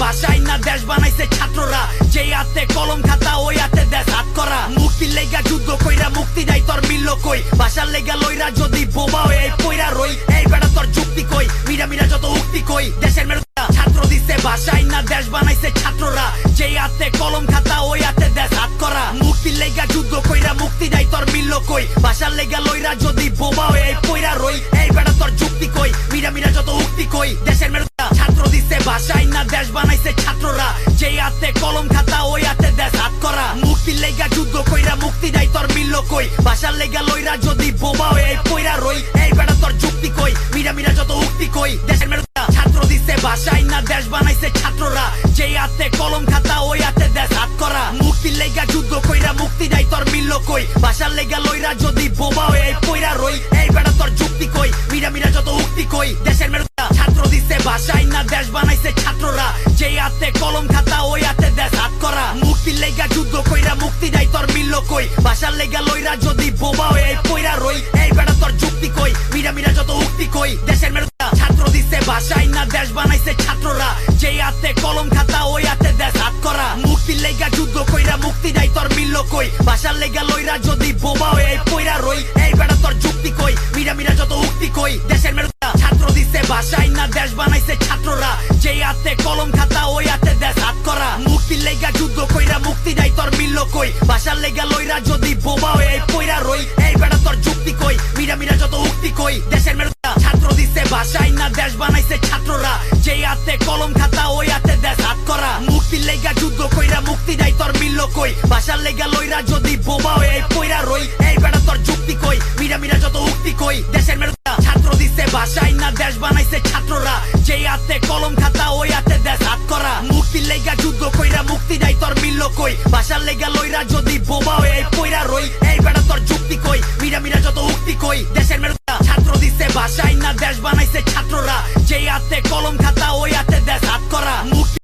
ভাষাই না দেশ বানাইছে ছাত্ররা, যেই হাতে কলম খাতা ওই হাতে দেশ হাত করা। মুক্তির লেগা যুদ্ধ কইরা মুক্তি নাই তোর মিলল কই, ভাষার লেগা লইরা যদি বোবা হয়ে পইরা রই। এই বেটা তোর যুক্তি কই, মিরা মিরা যত উক্তি কই, দেশের মেরুদা ছাত্র দিছে ভাষাই না দেশ বানাইছে ছাত্ররা, যেই হাতে কলম খাতা ওই হাতে দেশ হাত করা। মুক্তির লেগা যুদ্ধ কইরা মুক্তি নাই তোর মিলল কই, ভাষার লেগা লইরা যদি বোবা হয়ে পইরা রই। এই বেটা তোর যুক্তি কই, মিরা মিরা যত উক্তি কই, দেশের মেরুদা ছাত্র দিছে ভাষাই না দেশ বানাইছে ছাত্ররা, যেই হাতে কলম খাতা ওই হাতে দেশ হাত করা। মুক্তির লেগা যুদ্ধ কইরা মুক্তি নাই তোর মিলল কই, ভাষার লেগা লইরা যদি বোবা হয়ে পইরা রই। এই বেটা তোর যুক্তি কই, মিরা মিরা যত উক্তি কই, দেশের মেরুদা ছাত্র দিছে ভাষাই না দেশ বানাইছে ছাত্ররা, যেই হাতে কলম খাতা ওই হাতে দেশ হাত করা। মুক্তির লেগা যুদ্ধ কইরা মুক্তি নাই তোর মিলল কই, ভাষার লেগা লইরা যদি বোবা হয়ে পইরা রই। এই বেটা তোর যুক্তি কই, মিরা মিরা যত উক্তি কই, দেশের মেরুদা ছাত্র দিছে ভাষাই না দেশ বানাইছে ছাত্ররা, যেই হাতে কলম খাতা ওই হাতে দেশ হাত করা। মুক্তির লেগা যুদ্ধ কইরা মুক্তি নাই তোর মিলল কই, ভাষার লেগা লইরা যদি বোবা হয়ে পইরা রই। এই বেটা তোর যুক্তি কই, মিরা মিরা যত উক্তি কই, দেশের মেরুদা ছাত্র দিছে ভাষাই না দেশ বানাইছে ছাত্ররা, যেই হাতে কলম খাতা ওই হাতে দেশ হাত করা। মুক্তির লেগা যুদ্ধ কইরা মুক্তি নাই তোর মিলল কই, ভাষার লেগা লইরা যদি বোবা হয়ে পইরা রই। এই বেটা তোর যুক্তি কই, মিরা মিরা যত উক্তি কই, দেশের মেরুদা ছাত্র দিছে ভাষাই না দেশ বানাইছে ছাত্ররা, যেই হাতে কলম খাতা ওই হাতে দেশ হাত করা। মুক্তির লেগা যুদ্ধ কইরা মুক্তি নাই তোর মিলল কই, ভাষার লেগা লইরা যদি বোবা হয়ে পইরা রই। এই বেটা তোর যুক্তি কই, মিরা মিরা যত উক্তি কই, দেশের মেরুদা ছাত্র দিছে ভাষাই না দেশ বানাইছে ছাত্ররা, যেই হাতে কলম খাতা ওই হাতে দেশ হাত করা। মুক্তির লেগা যুদ্ধ কইরা মুক্তি নাই তোর মিলল কই, ভাষার লেগা লইরা যদি বোবা হয়ে পইরা রই। এই বেটা তোর যুক্তি কই, মিরা মিরা যত উক্তি কই, দেশের মেরুদা ছাত্র দিছে ভাষাই না দেশ বানাইছে ছাত্ররা, যেই হাতে কলম খাতা ওই হাতে দেশ হাত করা। মুক্তির লেগা যুদ্ধ কইরা মুক্তি নাই তোর মিলল কই, ভাষার লেগা লইরা যদি বোবা হয়ে পইরা রই। এই বেটা তোর যুক্তি কই, মিরা মিরা যত উক্তি কই, দেশের মেরুদা ছাত্র দিছে ভাষাই না দেশ বানাইছে ছাত্ররা, যেই হাতে কলম খাতা ওই হাতে দেশ হাত করা।